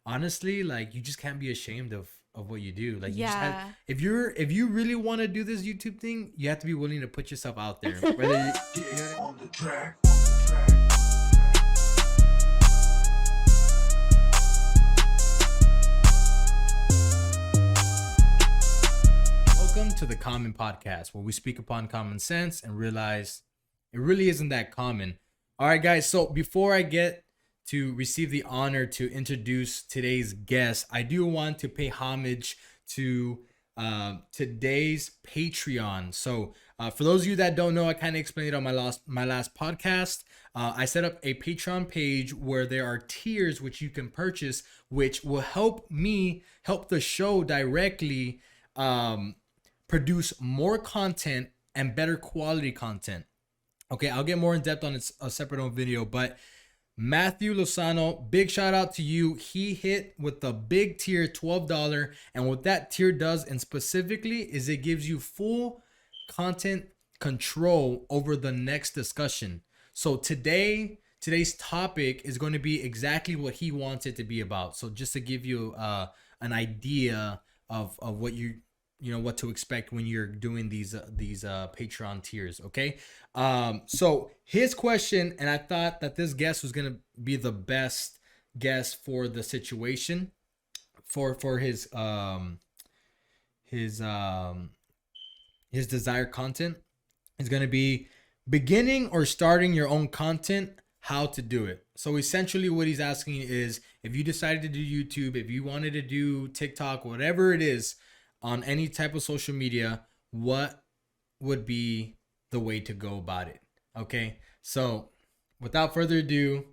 honestly, like you just can't be ashamed of what you do. Like you just have, Yeah. if you really want to do this YouTube thing, you have to be willing to put yourself out there. Whether you know, On the track, on the track. welcome to the Common Podcast, where we speak upon common sense and realize it really isn't that common. All right, guys. So before I get to receive the honor to introduce today's guest, I do want to pay homage to today's Patreon. So for those of you that don't know, I kind of explained it on my last podcast. I set up a Patreon page where there are tiers which you can purchase, which will help me help the show directly produce more content and better quality content. Okay, I'll get more in depth on a separate own video, but Matthew Lozano, big shout out to you. He hit with the big tier, $12, and what that tier does, and specifically, is it gives you full content control over the next discussion. So today's topic is going to be exactly what he wants it to be about. So just to give you an idea of what you know what to expect when you're doing these Patreon tiers. Okay, so his question, and I thought that this guest was gonna be the best guest for the situation, for his desired content is gonna be beginning or starting your own content, how to do it. So essentially what he's asking is, if you decided to do YouTube, if you wanted to do TikTok, whatever it is, on any type of social media, what would be the way to go about it? Okay, so without further ado,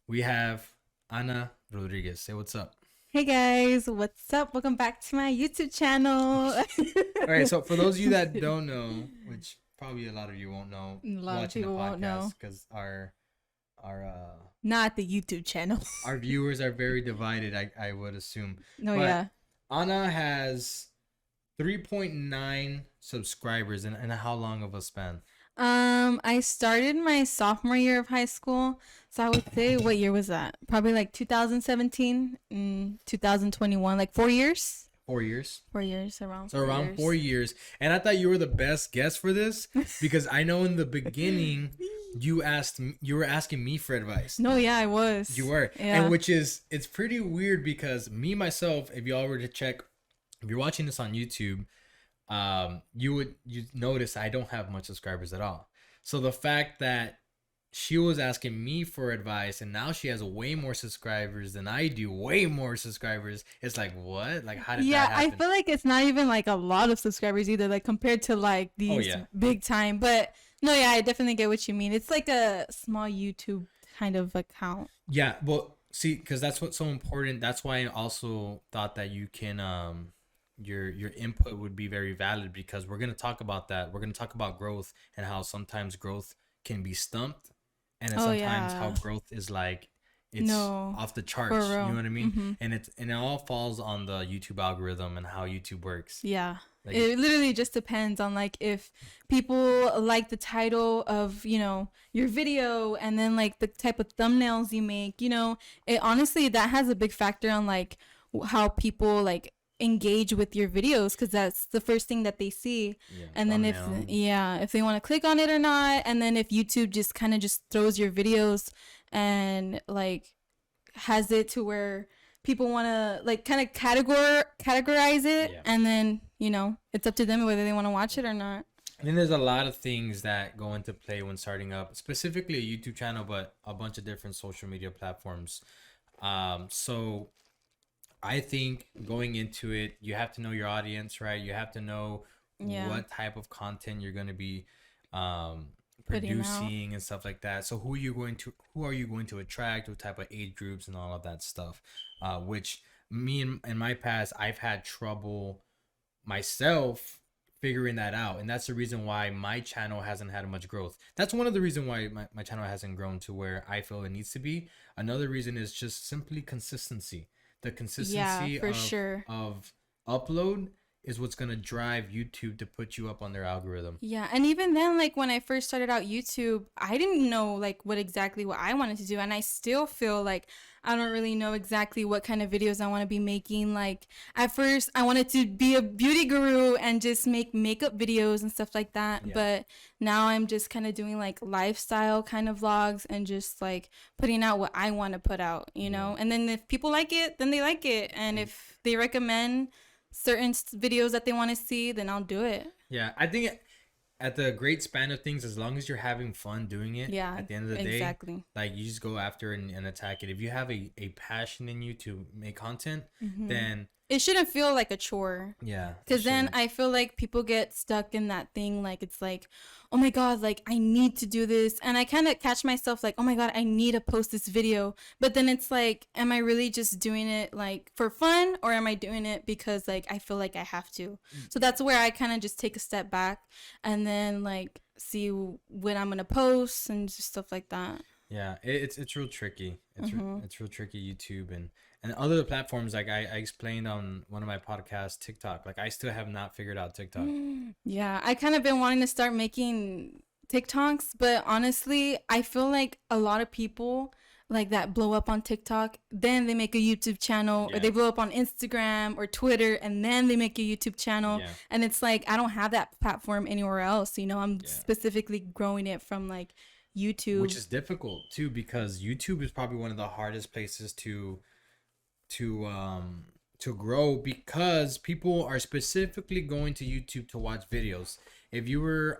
we have Ana Rodriguez. Say what's up. Hey guys, what's up? Welcome back to my YouTube channel. All right, so for those of you that don't know, which probably a lot of you won't know, A lot of watching the people won't know. podcast, because our Not the YouTube channel. our viewers are very divided, I would assume. No, But yeah. Ana has 3.9 subscribers in how long of a span? I started my sophomore year of high school, so I would say, what year was that? Probably like 2017, 2021, like 4 years. 4 years. 4 years, around. So 4 around years. 4 years. And I thought you were the best guest for this because I know in the beginning you were asking me for advice. No, yeah, I was. You were. Yeah. And it's pretty weird because me myself, if y'all were to check, if you're watching this on YouTube, you notice I don't have much subscribers at all. So the fact that she was asking me for advice and now she has way more subscribers than I do, way more subscribers, it's like, what? Like, how did that happen? I feel like it's not even like a lot of subscribers either, like compared to like these yeah. big time. But no, yeah, I definitely get what you mean. It's like a small YouTube kind of account. Yeah, well, see, because that's what's so important. That's why I also thought that you can your input would be very valid, because we're gonna talk about that. We're gonna talk about growth and how sometimes growth can be stumped, and then Oh, sometimes yeah. how growth is like it's No, off the for charts. You real. know what I mean? Mhm. And it all falls on the YouTube algorithm and how YouTube works. Yeah. Like, It literally just depends on like if people like the title of, your video, and then like the type of thumbnails you make, it honestly, that has a big factor on like how people like engage with your videos, because that's the first thing that they see. yeah, And then thumbnail. if they want to click on it or not, and then if YouTube just kind of just throws your videos and like has it to where people want to like kind of categorize it, Yeah. and then it's up to them whether they want to watch it or not. And then there's a lot of things that go into play when starting up, specifically a YouTube channel, but a bunch of different social media platforms. So I think going into it, you have to know your audience, right? You have to know Yeah. what type of content you're going to be Putting out. producing and stuff like that. So who are you going to attract, what type of age groups and all of that stuff, which me in my past, I've had trouble myself figuring that out, and that's the reason why my channel hasn't had much growth. That's one of the reasons why my channel hasn't grown to where I feel it needs to be. Another reason is just simply consistency. The consistency for sure. of upload is what's gonna drive YouTube to put you up on their algorithm. Yeah, and even then, like when I first started out YouTube, I didn't know like what I wanted to do, and I still feel like I don't really know exactly what kind of videos I want to be making. Like at first, I wanted to be a beauty guru and just make makeup videos and stuff like that, Yeah. but now I'm just kind of doing like lifestyle kind of vlogs and just like putting out what I want to put out, you know. And then if people like it, then they like it, and if they recommend certain videos that they want to see, then I'll do it. Yeah, I think at the great span of things, as long as you're having fun doing it, Yeah, at the end of the day, exactly. like you just go after and attack it. If you have a passion in you to make content, then It shouldn't feel like a chore. yeah. Because then shouldn't. I feel like people get stuck in that thing. Like, it's like, oh my God, like, I need to do this. And I kind of catch myself like, oh my God, I need to post this video. But then it's like, am I really just doing it like for fun? Or am I doing it because like I feel like I have to? So that's where I kind of just take a step back and then like see when I'm going to post and just stuff like that. Yeah, it's real tricky. It's real tricky, YouTube and other platforms. Like I explained on one of my podcasts, TikTok. Like I still have not figured out TikTok. Yeah, I kind of been wanting to start making TikToks, but honestly, I feel like a lot of people like that blow up on TikTok, then they make a YouTube channel, or Yeah. they blow up on Instagram or Twitter, and then they make a YouTube channel. Yeah. And it's like, I don't have that platform anywhere else. You know, I'm Yeah. specifically growing it from like YouTube. Which is difficult too, because YouTube is probably one of the hardest places to grow, because people are specifically going to YouTube to watch videos. If you were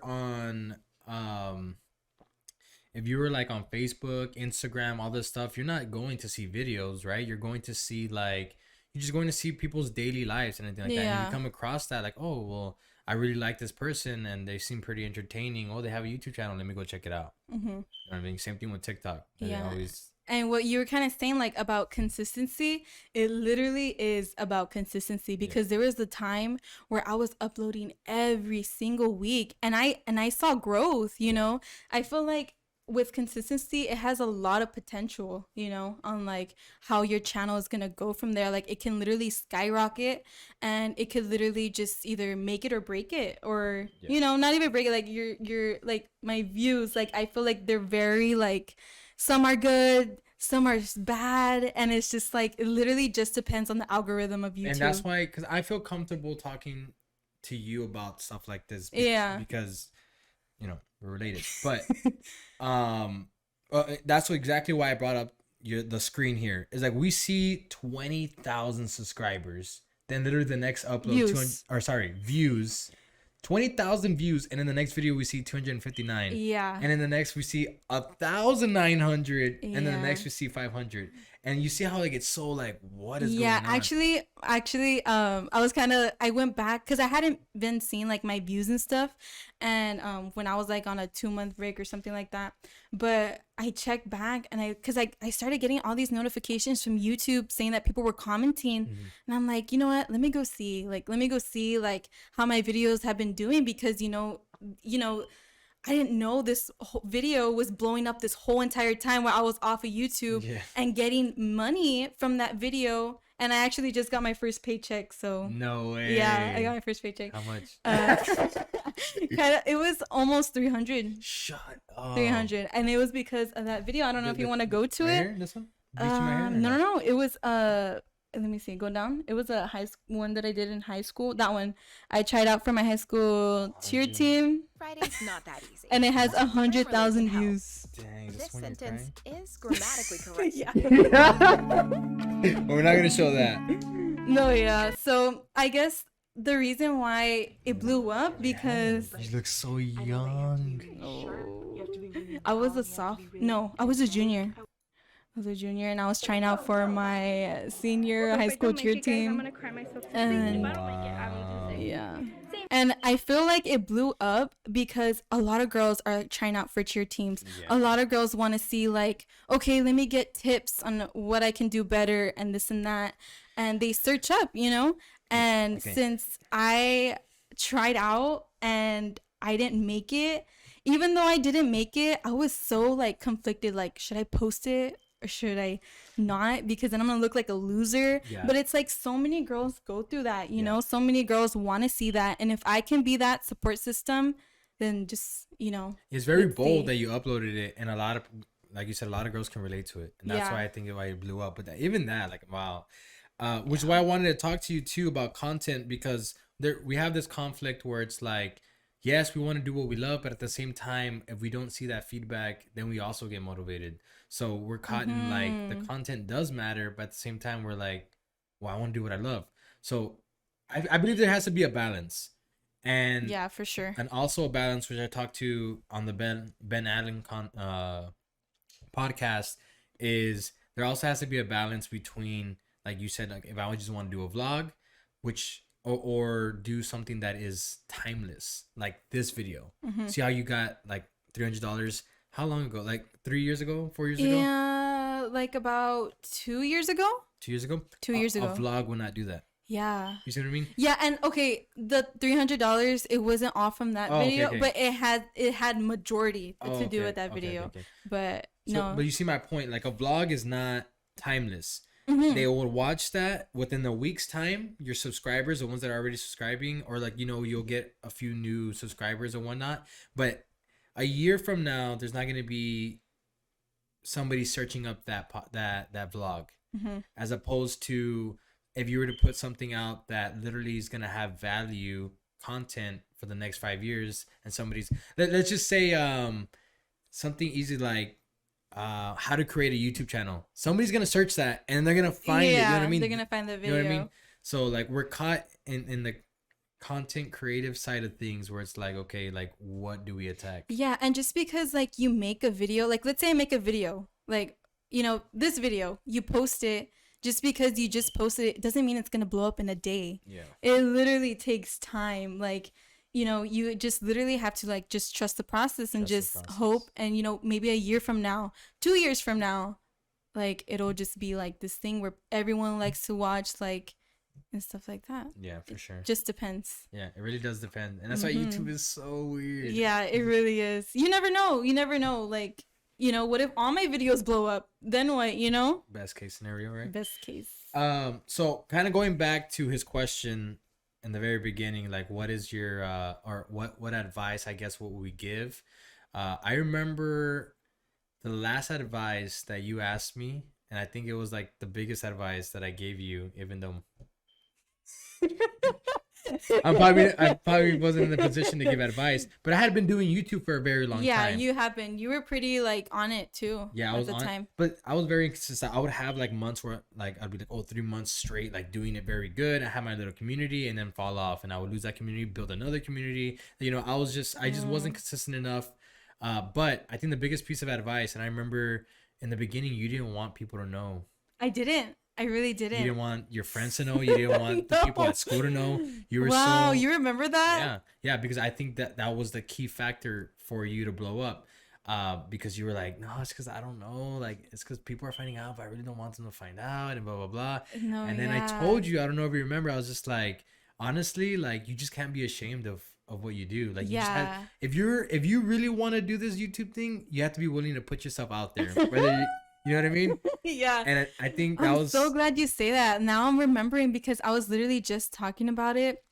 like on Facebook, Instagram, all this stuff, you're not going to see videos, right? You're going to see like, you're just going to see people's daily lives and anything like that. And Yeah. you come across that like, oh well, I really like this person and they seem pretty entertaining. Oh, they have a YouTube channel. Let me go check it out. Mm-hmm. You know what I mean? Same thing with TikTok. They Yeah. always. And what you were kind of saying like about consistency, it literally is about consistency, because there was a time where I was uploading every single week and I saw growth, you know. I feel like with consistency, it has a lot of potential, you know, on like how your channel is gonna go from there. Like it can literally skyrocket, and it could literally just either make it or break it, or you know, not even break it. Like your like my views, like I feel like they're very like, some are good, some are bad, and it's just like it literally just depends on the algorithm of YouTube. And that's why, because I feel comfortable talking to you about stuff like this. Yeah. Because, you know, we're related. But that's exactly why I brought up the screen here. Is like we see 20,000 subscribers, then literally the next upload, views. 20,000 views, and in the next video we see 259. Yeah. And in the next we see 1,900, and then the Yeah. next we see 500. And you see how like it's so like, what is Yeah, going on? actually, I went back because I hadn't been seeing like my views and stuff, and when I was like on a 2-month break or something like that, but I checked back, and I started getting all these notifications from YouTube saying that people were commenting, and I'm like, you know what? Let me go see like how my videos have been doing, because you know. I didn't know this whole video was blowing up this whole entire time while I was off of YouTube and getting money from that video. And I actually just got my first paycheck. So No way. yeah, I got my first paycheck. How much? It was almost 300. Shut up. 300. And it was because of that video. I don't know if you want to go to Right it. here? This one? Bleaching my hair or No. It was let me see, go down. It was a one that I did in high school. That one I tried out for my high school cheer team, Writing's not that easy. and it has Whatever 100,000 can help. views. Dang, This this one you're sentence crying? is grammatically correct. Well, we're not gonna show that. No, yeah. So I guess the reason why it blew up because You look so young. I was I was a junior. I was a junior, and I was trying out for my senior high school cheer team. And yeah. And I feel like it blew up because a lot of girls are trying out for cheer teams. A lot of girls want to see like, okay, let me get tips on what I can do better and this and that. And they search up, you know? And since I tried out and I didn't make it, even though I didn't make it, I was so like conflicted. Like, should I post it or should I not? Because then I'm gonna look like a loser. Yeah. But it's like so many girls go through that, you Yeah. know. So many girls want to see that, and if I can be that support system, then just, you know, It's very let's bold see. that you uploaded it, and a lot of, like you said, a lot of girls can relate to it, and that's Yeah. why I think why it blew up. But even that, like, wow, which is why I wanted to talk to you too about content, because we have this conflict where it's like, yes, we want to do what we love, but at the same time, if we don't see that feedback, then we also get motivated. So we're caught in like the content does matter, but at the same time, we're like, well, I want to do what I love. So I believe there has to be a balance. And Yeah, for sure. and also a balance, which I talked to on the Ben Allen podcast, is there also has to be a balance between, like you said, like if I just want to do a vlog, which or do something that is timeless, like this video. See how you got like $300? How long ago? Like 3 years ago, 4 years ago, Yeah, like about 2 years ago. 2 years ago. 2 years ago. A vlog would not do that. Yeah. You see what I mean? Yeah, and okay, the $300, it wasn't all from that Oh, okay, video, okay. but it had majority Oh, to do okay, with that okay, video. okay. But So, no. but you see my point. Like a vlog is not timeless. Mhm. They will watch that within a week's time. Your subscribers, the ones that are already subscribing, or like, you know, you'll get a few new subscribers or whatnot. But a year from now, there's not going to be somebody searching up that vlog, as opposed to if you were to put something out that literally is going to have value content for the next 5 years, and let's just say something easy like how to create a YouTube channel. Somebody's gonna search that and they're gonna find it. You know what I mean? They're gonna find the You video. know what I mean? So like we're caught in the content creative side of things where it's like, okay, like what do we attack? Yeah, and just because like you make a video, like let's say I make a video, like, you know, this video, you post it, just because you just posted it doesn't mean it's gonna blow up in a day. Yeah. It literally takes time. Like, you know, you just literally have to like just trust the process and Trust the just process. hope, and you know, maybe a year from now, 2 years from now, like it'll just be like this thing where everyone likes to watch, like, and stuff like that. Yeah, for sure. Just depends. Yeah, it really does depend. And that's why YouTube is so weird. Yeah, it really is. You never know. You never know. Like, you know, what if all my videos blow up? Then what, you know? Best case scenario, right? Best case. So kind of going back to his question in the very beginning, like what is your or what advice, I guess, what would we give? I remember the last advice that you asked me, and I think it was like the biggest advice that I gave you, even though I probably wasn't in the position to give advice, but I had been doing YouTube for a very long Yeah, time. you have been. You were pretty like on it too. Yeah, I at was the on, time. but I was very consistent. I would have like months where like I'd be like, 3 months straight, like doing it very good. I had my little community and then fall off, and I would lose that community, build another community. You know, I just wasn't consistent enough. But I think the biggest piece of advice, and I remember in the beginning, you didn't want people to know. I didn't. I really didn't. You didn't want your friends to know. You didn't want the people at school to know. You were wow, so you remember that? yeah, because I think that was the key factor for you to blow up. Because you were like, no, it's because I don't know, like it's because people are finding out, but I really don't want them to find out, and blah blah blah. No, And then I told you, I don't know if you remember, I was just like, honestly, like you just can't be ashamed of what you do. Like you just have, if you really want to do this YouTube thing, you have to be willing to put yourself out there, whether you know what I mean? Yeah. And I think that was so glad you say that. Now I'm remembering, because I was literally just talking about it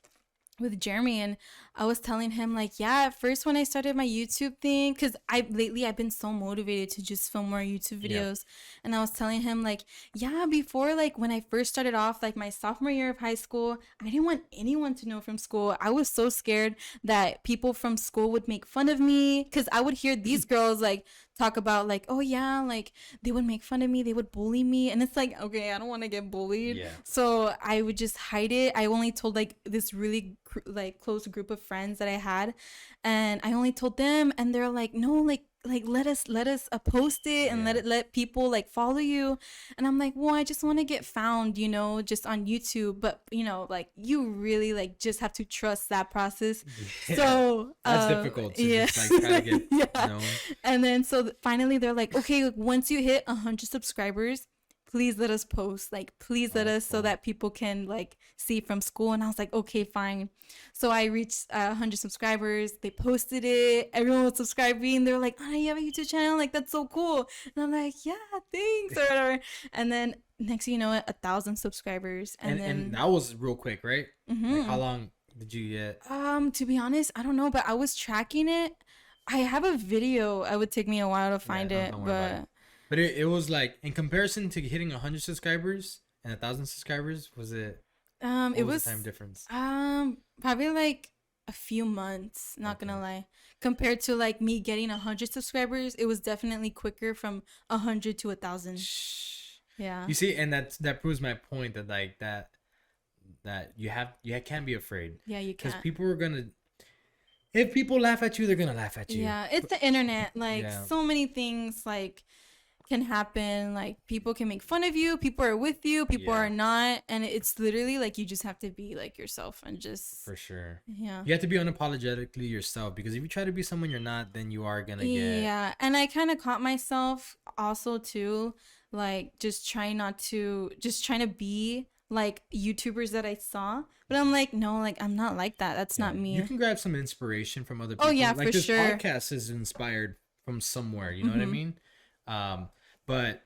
with Jeremy, and I was telling him like, yeah, at first when I started my YouTube thing, because I've been so motivated to just film more YouTube videos. And I was telling him like, yeah, before, like when I first started off, like my sophomore year of high school, I didn't want anyone to know from school. I was so scared that people from school would make fun of me, because I would hear these girls like talk about like, oh yeah, like they would make fun of me, they would bully me, and it's like, okay, I don't want to get bullied. So I would just hide it. I only told like this really like close group of friends that I had, and I only told them, and they're like, no, like let us post it and let people like follow you. And I'm like, well, I just want to get found, you know, just on YouTube. But you know, like you really like just have to trust that process. So that's difficult to just like try to get known. And then so finally they're like, okay, once you hit 100 subscribers, please let us post. Like, please let us so cool. that people can like see from school. And I was like, okay, fine. So I reached 100 subscribers. They posted it. Everyone was subscribing. They were like, oh, you have a YouTube channel? Like, that's so cool. And I'm like, yeah, thanks or whatever. And then next thing you know, 1,000 subscribers. And then and that was real quick, right? Mhm. Like, how long did you get? To be honest, I don't know, but I was tracking it. I have a video. It would take me a while to find it, don't worry about but But it was like, in comparison to hitting 100 subscribers and 1,000 subscribers, was it? What it was was the time difference? probably like a few months, not gonna lie. Compared to like me getting 100 subscribers, it was definitely quicker from 100 to 1,000. Yeah. You see, and that proves my point that like that you can't be afraid, Yeah, you because can't. people are gonna, if people laugh at you, they're gonna laugh at you. Yeah, it's the internet. Like Yeah. so many things like can happen. Like people can make fun of you, people are with you, people Yeah. are not, and it's literally like you just have to be like yourself and just For sure. yeah. You have to be unapologetically yourself, because if you try to be someone you're not, then you are gonna get. Yeah, and I kind of caught myself also too, like just trying to be like YouTubers that I saw, but I'm like, no, like I'm not like that. That's not me. You can grab some inspiration from other people. Oh, yeah, like for this sure. podcast is inspired from somewhere. You know what I Mhm. mean? But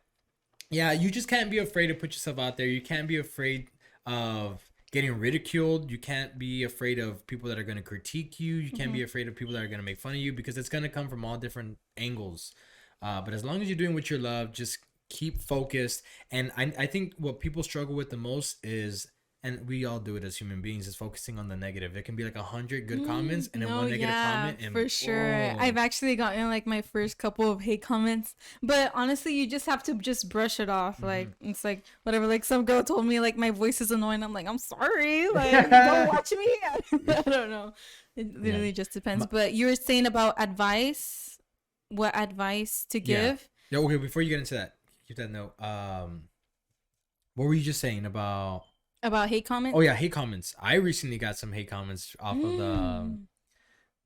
yeah, you just can't be afraid to put yourself out there. You can't be afraid of getting ridiculed. You can't be afraid of people that are going to critique you. You can't be afraid of people that are going to make fun of you, because it's going to come from all different angles. But as long as you're doing what you love, just keep focused. And I think what people struggle with the most is, and we all do it as human beings, is focusing on the negative. There can be like 100 good comments and then No, one negative yeah, comment, and for sure. whoa. I've actually gotten like my first couple of hate comments, but honestly, you just have to just brush it off. Like it's like whatever. Like some girl told me like my voice is annoying. I'm like, I'm sorry. Like don't watch me. I don't know. It literally just depends. But you were saying about advice. What advice to give? Yeah. Okay. Before you get into that, keep that note. What were you just saying about? About hate comments? Oh yeah, hate comments. I recently got some hate comments off of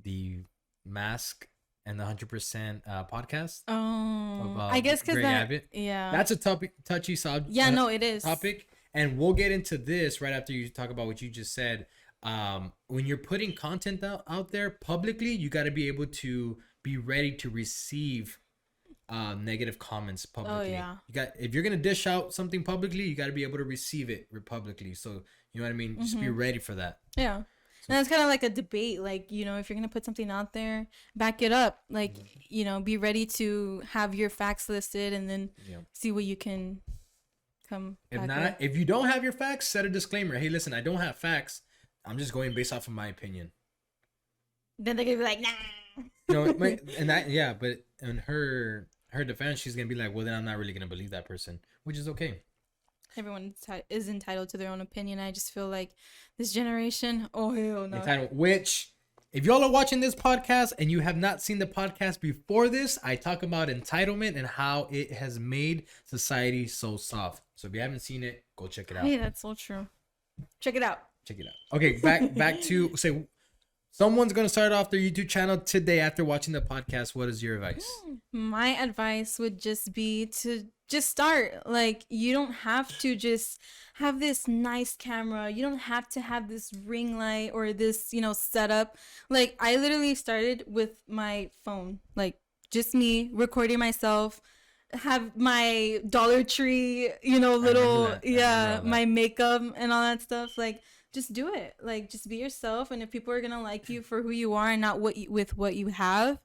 the Mask and the 100% podcast. Oh, Of, I guess because Greg that. Abbott. Yeah. That's a touchy subject. Yeah. No, it is. Topic, and we'll get into this right after you talk about what you just said. When you're putting content out there publicly, you got to be able to be ready to receive negative comments publicly. Oh, yeah. If you're gonna dish out something publicly, you got to be able to receive it publicly. So you know what I mean. Just be ready for that. Yeah. And it's kind of like a debate. Like, you know, if you're going to put something out there, back it up. Like, you know, be ready to have your facts listed and then see what you can come If back not, with. if you don't have your facts, set a disclaimer. Hey, listen, I don't have facts. I'm just going based off of my opinion. Then they're going to be like, nah. You know, but in her defense, she's going to be like, well, then I'm not really going to believe that person, which is okay. Everyone is entitled to their own opinion. I just feel like this generation, oh, hell no. Entitled, which, if y'all are watching this podcast and you have not seen the podcast before this, I talk about entitlement and how it has made society so soft. So if you haven't seen it, go check it out. Hey, that's so true. Check it out. Check it out. Okay, back to say someone's gonna start off their YouTube channel today after watching the podcast. What is your advice? My advice would just be to just start. Like, you don't have to just have this nice camera. You don't have to have this ring light or this, you know, setup. Like, I literally started with my phone, like just me recording myself, have my Dollar Tree, you know, little, my makeup and all that stuff. Like, just do it. Like, just be yourself. And if people are gonna like you for who you are and not with what you have,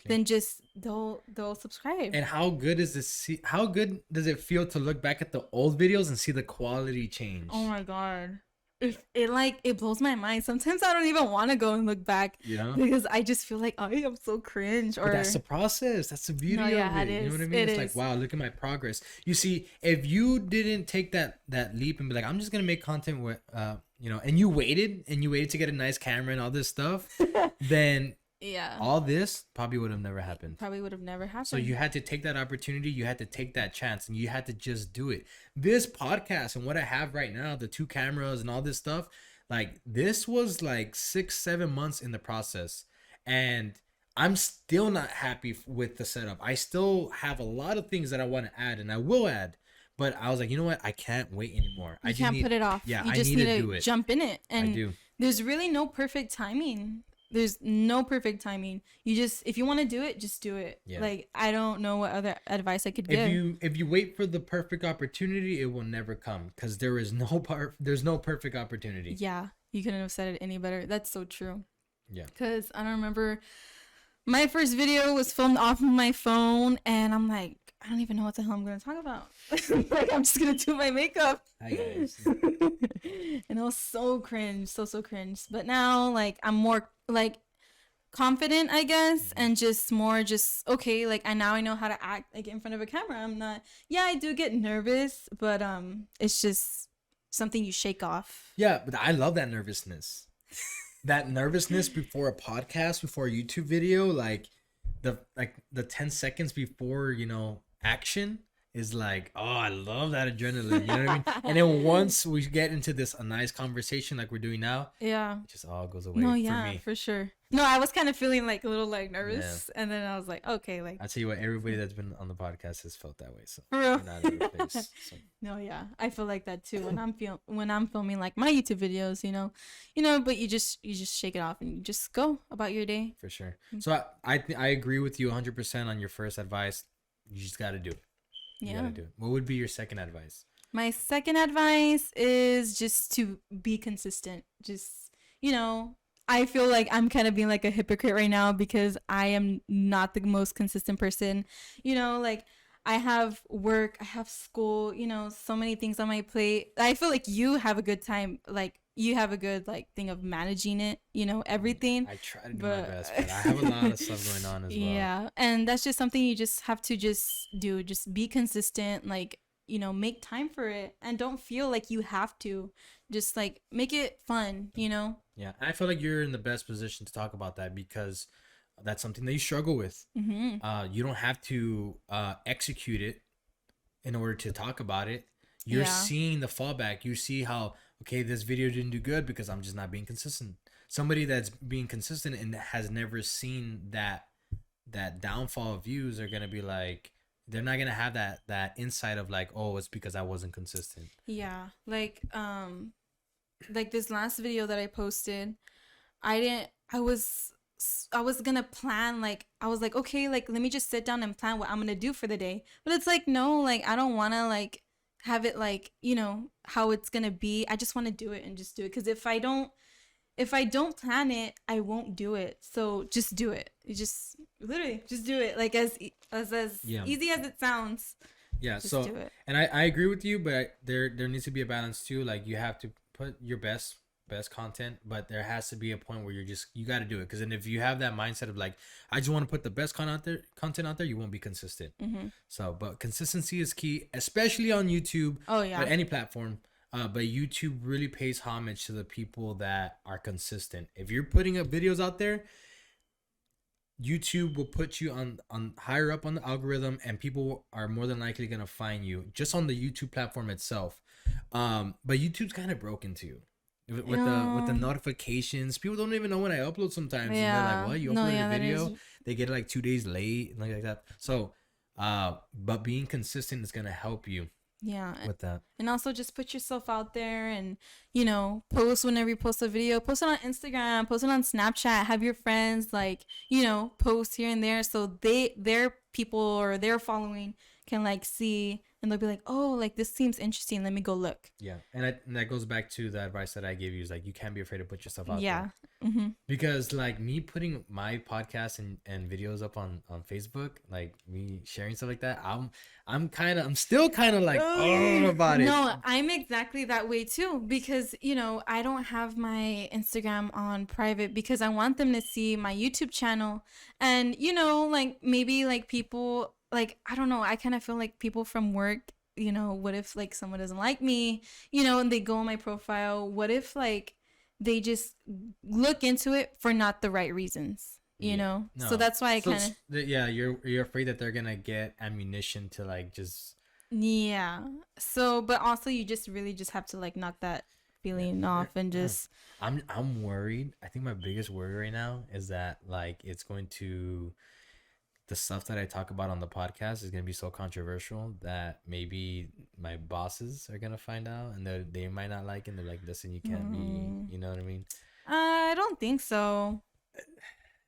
then just they'll subscribe. And how good is this? How good does it feel to look back at the old videos and see the quality change? Oh my god, it blows my mind. Sometimes I don't even want to go and look back, because I just feel like, oh, I'm so cringe. Or but that's the process. That's the beauty of it. You know what I mean? It's like, wow, look at my progress. You see, if you didn't take that leap and be like, I'm just gonna make content with and you waited to get a nice camera and all this stuff, then all this probably would have never happened. So you had to take that opportunity, you had to take that chance, and you had to just do it. This podcast and what I have right now, the 2 cameras and all this stuff, like, this was like 6-7 months in the process, and I'm still not happy with the setup. I still have a lot of things that I want to add, and I will add. But I was like, you know what? I can't wait anymore. I You just can't need, put it off. Yeah, You I just need need to to do it. jump in it. I And do. there's really no perfect timing. There's no perfect timing. You just, if you want to do it, just do it. Yeah. Like, I don't know what other advice I could If give. you wait for the perfect opportunity, it will never come because there's no perfect opportunity. Yeah, you couldn't have said it any better. That's so true. Yeah. Because I don't remember, my first video was filmed off of my phone, and I'm like, I don't even know what the hell I'm going to talk about. Like, I'm just going to do my makeup. Hi guys. And it was so cringe, so cringe. But now, like, I'm more, like, confident, I guess, and just more just, okay, like, I know how to act, like, in front of a camera. I'm not, yeah, I do get nervous, but it's just something you shake off. Yeah, but I love that nervousness. That nervousness before a podcast, before a YouTube video, like the 10 seconds before, action is like, oh, I love that adrenaline. You know what I mean? And then once we get into this a nice conversation like we're doing now, Yeah. it just all goes away No, for yeah, me. for sure. No, I was kind of feeling like a little like nervous, and then I was like, okay, like, I tell you what, everybody that's been on the podcast has felt that way. So for real. get out of your face. So, No, yeah, I feel like that too when I'm filming like my YouTube videos, but you just shake it off and you just go about your day. for sure. So I agree with you 100% on your first advice. You just got to do it. You Yeah. got to do it. What would be your second advice? My second advice is just to be consistent. Just, I feel like I'm kind of being like a hypocrite right now because I am not the most consistent person. Like, I have work, I have school, so many things on my plate. I feel like you have a good time, like, you have a good, like, thing of managing it, everything. I try to do my best, but I have a lot of stuff going on as well. Yeah, and that's just something you just have to just do. Just be consistent, like, make time for it, and don't feel like you have to. Just, like, make it fun, Yeah, and I feel like you're in the best position to talk about that because that's something that you struggle with. Mm-hmm. You don't have to execute it in order to talk about it. You're Yeah. seeing the fallback. You see how, okay, this video didn't do good because I'm just not being consistent. Somebody that's being consistent and has never seen that downfall of views are gonna be like, they're not gonna have that insight of like, oh, it's because I wasn't consistent. Yeah, like this last video that I posted, I was gonna plan, like, I was like, okay, like, let me just sit down and plan what I'm gonna do for the day. But it's like, no, like, I don't wanna, like, have it like, how it's gonna be. I just wanna do it and just do it. Because if I don't plan it, I won't do it. So just do it. You just literally just do it. Like, as Yeah. easy as it sounds. Yeah, Just so do it. and I agree with you, but there needs to be a balance too. Like, you have to put your best content, but there has to be a point where you got to do it, because then if you have that mindset of like, I just want to put the best content out there, you won't be consistent. Mm-hmm. So, but consistency is key, especially on YouTube. Oh, yeah. But any platform. But YouTube really pays homage to the people that are consistent. If you're putting up videos out there, YouTube will put you on higher up on the algorithm, and people are more than likely gonna find you just on the YouTube platform itself. But YouTube's kind of broken too. With the notifications, people don't even know when I upload sometimes. And they're like, "What? You uploaded a that video?" is- They get it like 2 days late and like that. So, but being consistent is gonna help you Yeah. with that. And also just put yourself out there and, post whenever you post a video. Post it on Instagram, post it on Snapchat, have your friends, like, post here and there so their people or their following can, like, see, and they'll be like, oh, like, this seems interesting. Let me go look. Yeah, and that goes back to the advice that I gave you, is like, you can't be afraid to put yourself out Yeah. there. Mm-hmm. Because like me putting my podcast and videos up on Facebook, like me sharing stuff like that, I'm still kind of like, oh, about it. No, I'm exactly that way too, because I don't have my Instagram on private because I want them to see my YouTube channel, and like, maybe like people, like, I don't know, I kind of feel like people from work, what if like someone doesn't like me, and they go on my profile, what if like they just look into it for not the right reasons, No. so that's why I So kind of, yeah, you're afraid that they're gonna get ammunition to like just yeah, so, but also you just really just have to like knock that feeling off and just, I'm worried. I think my biggest worry right now is that like it's going to the stuff that I talk about on the podcast is gonna be so controversial that maybe my bosses are gonna find out and they might not like it. And they're like, listen, you can't be, you know what I mean? I don't think so.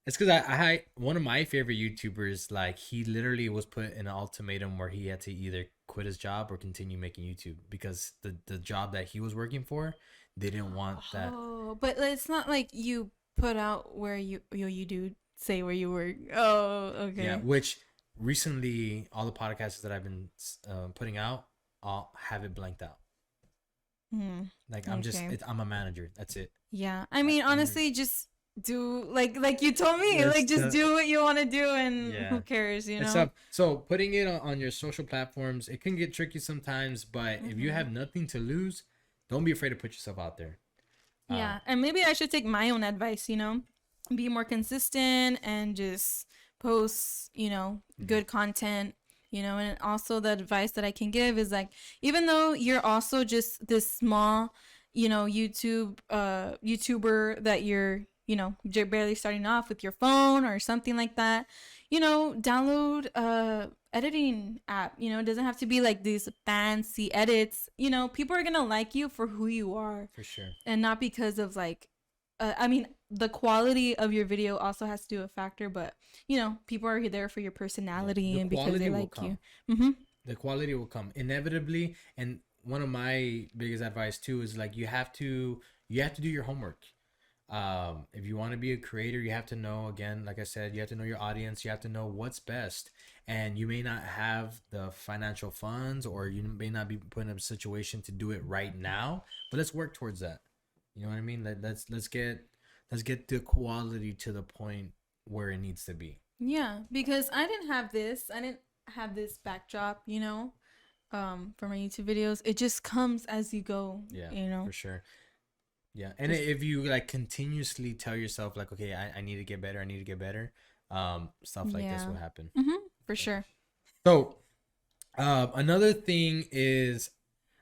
It's because I one of my favorite YouTubers, like he literally was put in an ultimatum where he had to either quit his job or continue making YouTube because the job that he was working for, they didn't want that. Oh, but it's not like you put out where you do say where you work. Oh, okay. Yeah, which recently all the podcasts that I've been putting out, I'll have it blanked out. Like I'm just Okay. I'm a manager. That's it. Yeah. I mean, honestly, just do like you told me, Yes, like just do what you want to do, and Yeah. who cares, you It's know? up. So putting it on your social platforms, it can get tricky sometimes. But if you Mhm. have nothing to lose, don't be afraid to put yourself out there. Yeah, and maybe I should take my own advice, be more consistent and just post, good content, and also the advice that I can give is like, even though you're also just this small, YouTuber that you're barely starting off with your phone or something like that, download editing app. It doesn't have to be like these fancy edits. People are gonna like you for who you are For sure. and not because of like I mean, the quality of your video also has to do a factor, but people are there for your personality The and because quality they will like come. you. Mm-hmm. The quality will come inevitably. And one of my biggest advice too is like you have to do your homework. If you want to be a creator, you have to know, again, like I said, you have to know your audience. You have to know what's best. And you may not have the financial funds, or you may not be put in a situation to do it right now, but let's work towards that. You know what I mean? Let's get the quality to the point where it needs to be. Yeah, because I didn't have this. I didn't have this backdrop, for my YouTube videos. It just comes as you go. Yeah, for sure. Yeah, and if you like continuously tell yourself like, okay, I need to get better, I need to get better, stuff like this Yeah. will happen. Mm-hmm. For sure. So, another thing is,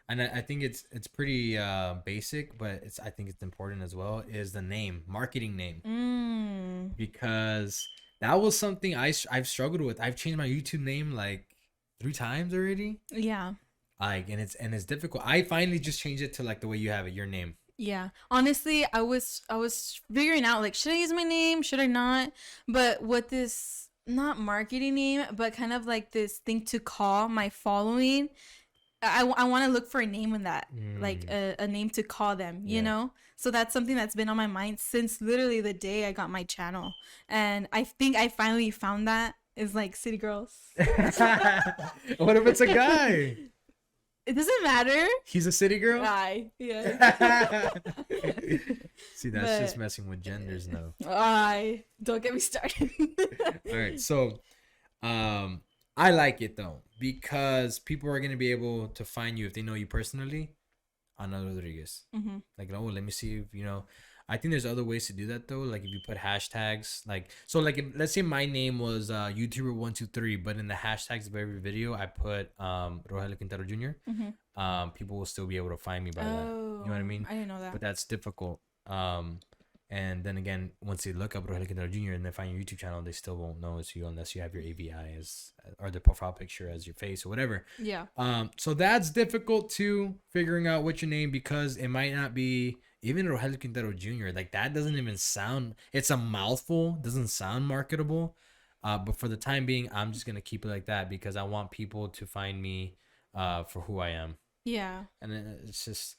and I think it's pretty basic, but I think it's important as well, is the name, marketing name, because that was something I've struggled with. I've changed my YouTube name like 3 times already. Yeah. Like, and it's difficult. I finally just changed it to like the way you have it, your name. Yeah. Honestly, I was figuring out like, should I use my name? Should I not? But what this, not marketing name, but kind of like this thing to call my following, I want to look for a name in that, like a name to call them, you know? So that's something that's been on my mind since literally the day I got my channel. And I think I finally found that is like City Girls. What if it's a guy? It doesn't matter. He's a city girl? Aye. Yeah. See, that's just messing with genders now. Aye. Don't get me started. All right. So, I like it though, because people are going to be able to find you if they know you personally. Ana Rodriguez. Mm-hmm. Like, oh, let me see if, I think there's other ways to do that though. Like if you put hashtags, like, so like, let's say my name was YouTuber123, but in the hashtags of every video, I put Rogelio Quintero Jr. Mm-hmm. People will still be able to find me by that. You know what I mean? I didn't know that. But that's difficult. And then again, once they look up Rogelio Quintero Jr. and they find your YouTube channel, they still won't know it's you unless you have your AVI as, or the profile picture as your face or whatever. Yeah. So that's difficult too, figuring out what your name, because it might not be even Rogelio Quintero Jr. Like that doesn't even sound, it's a mouthful, doesn't sound marketable. But for the time being, I'm just gonna keep it like that because I want people to find me for who I am. Yeah. And it's just,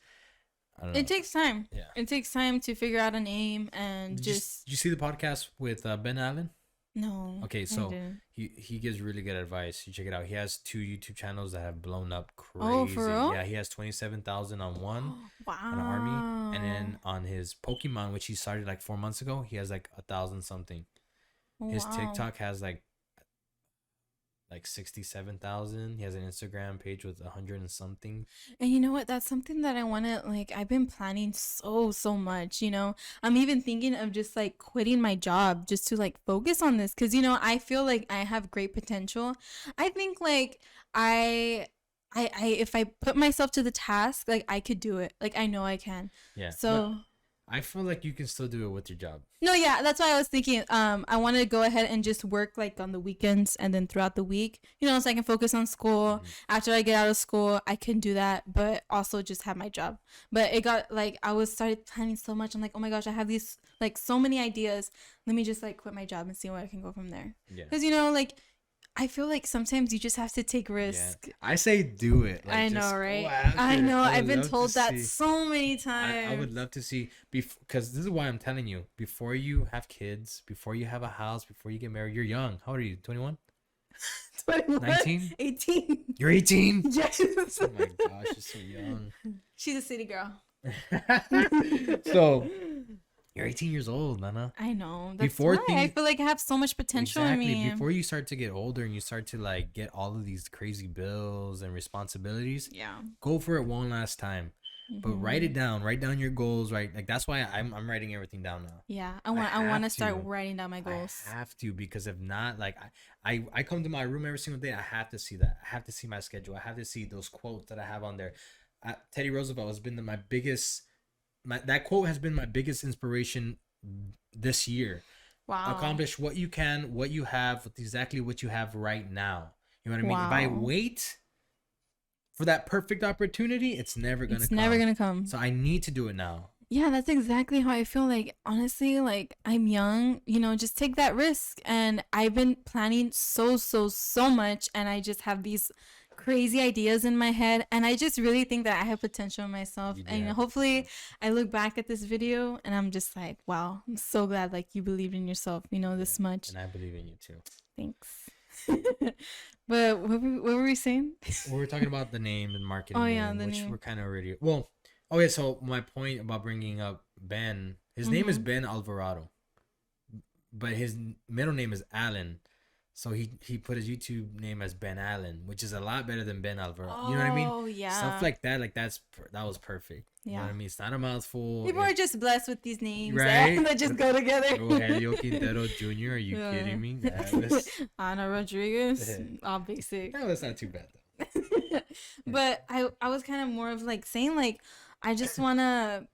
I don't know. It takes time. Yeah. It takes time to figure out a name and Did you see the podcast with Ben Allen? No. Okay, I so didn't. he gives really good advice. You check it out. He has 2 YouTube channels that have blown up crazy. Oh, for real? Yeah, he has 27,000 on one, Wow. on Army, and then on his Pokemon, which he started like 4 months ago, he has like 1,000 something. His Wow. TikTok has like 67,000. He has an Instagram page with 100 and something. And you know what? That's something that I want to like. I've been planning so much. I'm even thinking of just like quitting my job just to like focus on this because I feel like I have great potential. I think like I if I put myself to the task, like I could do it. Like I know I can. Yeah. So I feel like you can still do it with your job. No, yeah, that's why I was thinking. I want to go ahead and just work like on the weekends and then throughout the week, so I can focus on school. After I get out of school, I can do that, but also just have my job. But it got like I was started planning so much. I'm like, oh my gosh, I have these like so many ideas. Let me just like quit my job and see where I can go from there. Yeah. Because like I feel like sometimes you just have to take risk. Yeah. I say do it. Like, I just know, right? go after I it. know. I would I've been love told to that see- so many times. I would love to see, because this is why I'm telling you, before you have kids, before you have a house, before you get married, you're young. How old are you? 21? 21? 19? 18. You're 18? Yes. Oh my gosh, you're so young. She's a city girl. So, you're 18 years old, Nana. I know. That's Before why I things- feel like I have so much potential in me. Before you start to get older and you start to like get all of these crazy bills and responsibilities, Yeah. go for it one last time. But write it down. Write down your goals. Right, like that's why I'm writing everything down now. Yeah. I want to have start to. writing down my goals. I have to, because if not, like I come to my room every single day. I have to see that. I have to see my schedule. I have to see those quotes that I have on there. Teddy Roosevelt has been my biggest. That quote has been my biggest inspiration this year. Wow. Accomplish what you can, what you have, with exactly what you have right now. You know what I mean? If I Wow. wait for that perfect opportunity, it's never gonna It's come. never gonna come. So I need to do it now. Yeah, that's exactly how I feel. Like, honestly, like I'm young, just take that risk. And I've been planning so much, and I just have these crazy ideas in my head, and I just really think that I have potential in myself. You do And have hopefully I look back at this video and I'm just like, wow, I'm so glad like you believed in yourself, this much. And I believe in you too. Thanks. But what were we saying? We were talking about the name and marketing. Oh, yeah, name, the which name. we're kind of already. Well, okay. So my point about bringing up Ben, his name is Mhm. Ben Alvarado, but his middle name is Allen. So he put his YouTube name as Ben Allen, which is a lot better than Ben Alvarado. You know what I mean? Oh, yeah. Stuff like that, like that was perfect. You know Yeah. what I mean? It's not a mouthful. People are just blessed with these names, Right? that just go together. Rogelio Quintero Jr. Are you Yeah. kidding me? That was, Ana Rodriguez, all basic. that was not too bad though. But I was kind of more of like saying like I just want to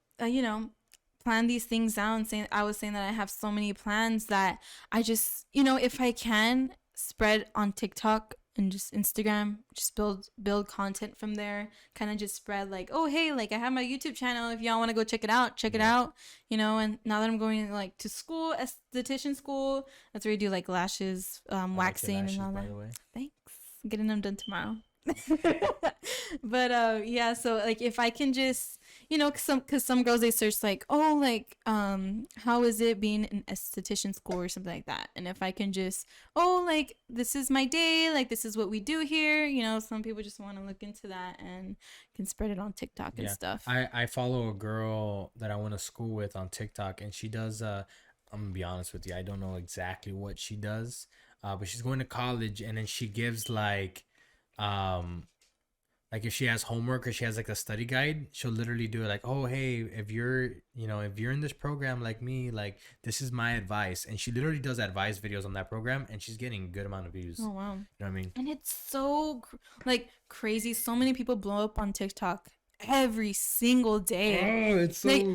plan these things out, and I was saying that I have so many plans that I just if I can spread on TikTok and just Instagram, just build content from there, kind of just spread like, oh hey, like I have my YouTube channel, if y'all want to go check it out, and now that I'm going like to school, esthetician school, that's where you do like lashes, I like your waxing lashes, and all by that. the way. Thanks. Getting them done tomorrow. But yeah, so like if I can just because some girls, they search like, oh, like how is it being an esthetician school or something like that, and if I can just, oh, like this is my day, like this is what we do here, some people just want to look into that and can spread it on TikTok and stuff. I follow a girl that I went to school with on TikTok, and she does I'm gonna be honest with you, I don't know exactly what she does, but she's going to college, and then she gives like if she has homework or she has like a study guide, she'll literally do it like, oh hey, if you're in this program like me, like this is my advice, and she literally does advice videos on that program, and she's getting a good amount of views. Oh wow. You know what I mean? And it's so like crazy, so many people blow up on TikTok every single day. Oh, it's so Like,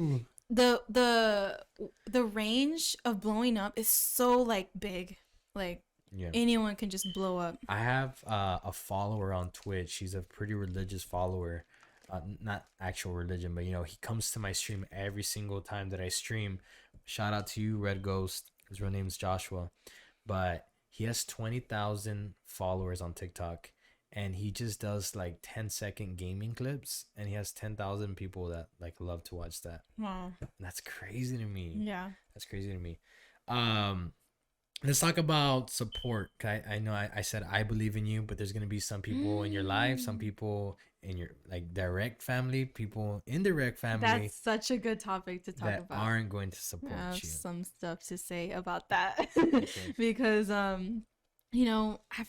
the range of blowing up is so like big, like yeah. anyone can just blow up. I have a follower on Twitch. He's a pretty religious follower. Not actual religion, but he comes to my stream every single time that I stream. Shout out to you, Red Ghost. His real name's Joshua. But he has 20,000 followers on TikTok, and he just does like 10-second gaming clips, and he has 10,000 people that like love to watch that. Wow. That's crazy to me. Yeah. That's crazy to me. Let's talk about support. I know I said I believe in you, but there's gonna be some people in your life, some people in your like direct family, people indirect family That's such a good topic to talk that about. aren't going to support I have you. some stuff to say about that. Okay. Because at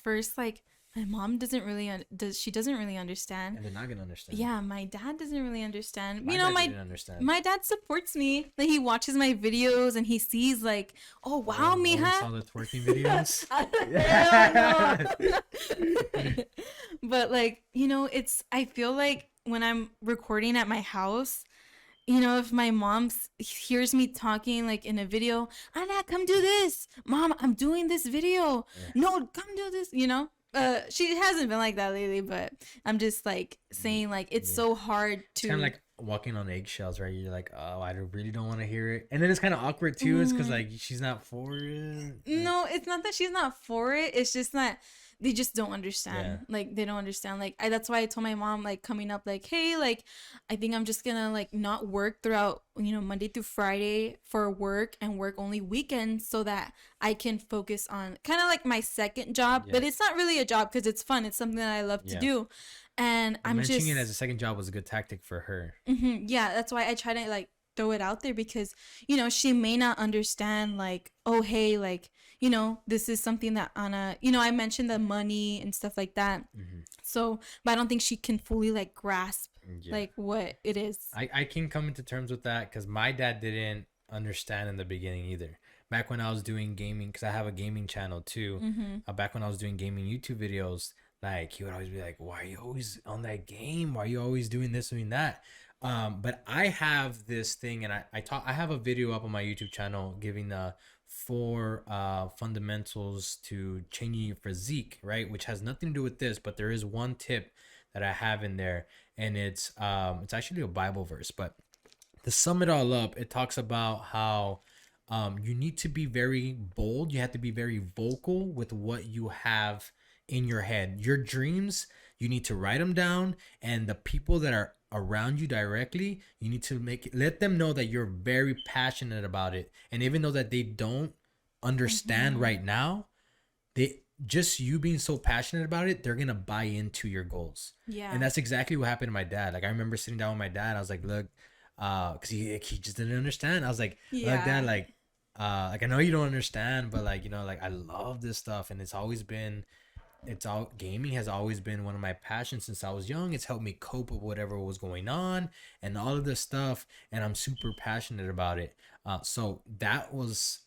first, like, my mom doesn't really understand. And they're not gonna understand. Yeah, my dad doesn't really understand. My dad didn't understand. My dad supports me. Like, he watches my videos and he sees like, oh wow, Oh, mija. saw the twerking videos. Hell no. But like, I feel like when I'm recording at my house, you know, if my mom hears me talking like in a video, Anna, come do this. Mom, I'm doing this video. Yeah. No, come do this. You know, she hasn't been like that lately, but I'm just like saying like it's Yeah. so hard It's to kind of like walking on eggshells, right? You're like, oh, really don't want to hear it, and then it's kind of awkward too. It's because like she's not for it. No, it's not that she's not for it. It's just that they just don't understand. Yeah. Like they don't understand. Like that's why I told my mom like coming up like, hey, like I think I'm just gonna like not work throughout, you know, Monday through Friday for work and work only weekends so that I can focus on kind of like my second job. But Yes. it's not really a job because it's fun. It's something that I love to Yeah. do. And I'm Mentioning just it as a second job was a good tactic for her. yeah, that's why I try to like throw it out there because, you know, she may not understand like, oh, hey, like, you know, this is something that Anna, you know, I mentioned the money and stuff like that. Mhm. So, but I don't think she can fully like grasp Yeah. like what it is. I can come into terms with that because my dad didn't understand in the beginning either. Back when I was doing gaming, because I have a gaming channel too. Back when I was doing gaming YouTube videos, like he would always be like, "Why are you always on that game? Why are you always doing this, doing that?" But I have this thing, and I have a video up on my YouTube channel giving the 4 fundamentals to changing your physique, right? Which has nothing to do with this, but there is one tip that I have in there, and it's actually a Bible verse. But to sum it all up, it talks about how you need to be very bold. You have to be very vocal with what you have in your head. Your dreams, you need to write them down, and the people that are around you directly, you need to let them know that you're very passionate about it. And even though that they don't understand right now, they just you being so passionate about it, they're gonna buy into your goals. Yeah. And that's exactly what happened to my dad. Like I remember sitting down with my dad. I was like, look, because he just didn't understand. I was like, look, Yeah. Dad, like I know you don't understand, but like, you know, like I love this stuff, and gaming has always been one of my passions since I was young. It's helped me cope with whatever was going on and all of this stuff, and I'm super passionate about it. So that was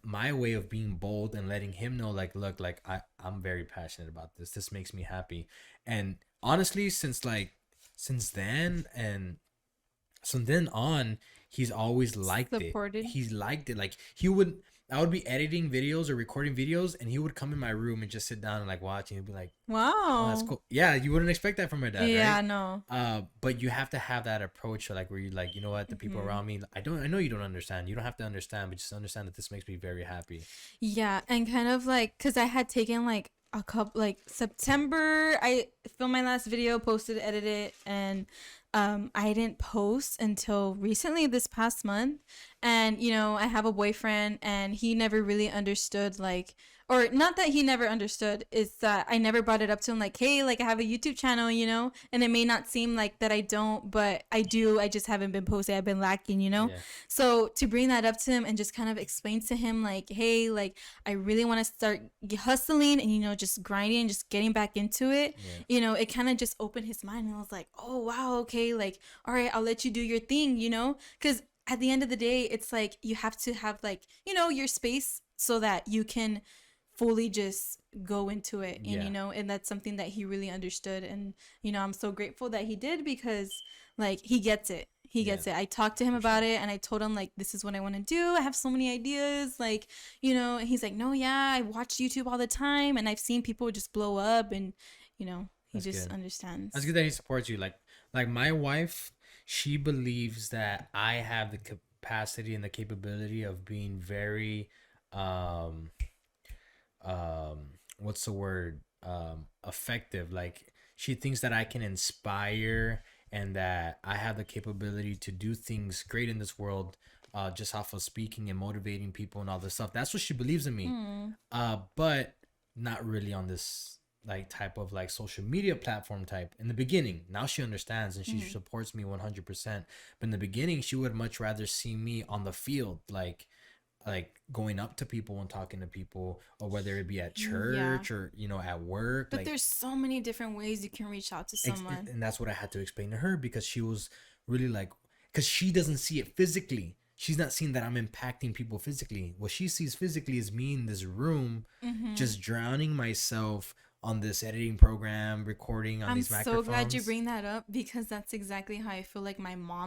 my way of being bold and letting him know, like, look, like I'm very passionate about this. This makes me happy. And honestly, since then and from then on, he's always liked Supported. it. He's liked it. Like I would be editing videos or recording videos, and he would come in my room and just sit down and like watch, and he'd be like, Wow. "Oh, that's cool." Yeah, you wouldn't expect that from my dad, Yeah, right? no. But you have to have that approach, like where you like, you know what, the people around me, I know you don't understand. You don't have to understand, but just understand that this makes me very happy. Yeah, and kind of like because I had taken like a couple like September, I filmed my last video, posted, edited, and I didn't post until recently this past month. And you know, I have a boyfriend, and he never really understood like, or not that he never understood, is that I never brought it up to him like, hey, like I have a YouTube channel, you know, and it may not seem like that I don't, but I do. I just haven't been posting. I've been lacking, you know. Yeah. So to bring that up to him and just kind of explain to him like, hey, like I really want to start hustling and, you know, just grinding, just getting back into it. Yeah. You know, it kind of just opened his mind, and I was like, oh wow, okay, like all right, I'll let you do your thing, you know, because at the end of the day, it's like you have to have like, you know, your space so that you can fully just go into it. And Yeah. you know, and that's something that he really understood, and you know, I'm so grateful that he did, because like he gets it. He gets it. I talked to him about it, and I told him like, this is what I want to do. I have so many ideas, like, you know, and he's like, no, yeah, I watch YouTube all the time, and I've seen people just blow up, and you know, he That's just good. understands. That's good that he supports you. Like my wife, she believes that I have the capacity and the capability of being very what's the word, effective. Like she thinks that I can inspire and that I have the capability to do things great in this world, just off of speaking and motivating people and all this stuff. That's what she believes in me. But not really on this like type of like social media platform type in the beginning. Now she understands and she supports me 100%. But in the beginning, she would much rather see me on the field, like going up to people and talking to people, or whether it be at church or, you know, at work. But like, there's so many different ways you can reach out to someone. and that's what I had to explain to her, because she was really like, because she doesn't see it physically. She's not seeing that I'm impacting people physically. What she sees physically is me in this room, just drowning myself on this editing program, recording on I'm these microphones. so glad you bring that up, because that's exactly how I feel like my mom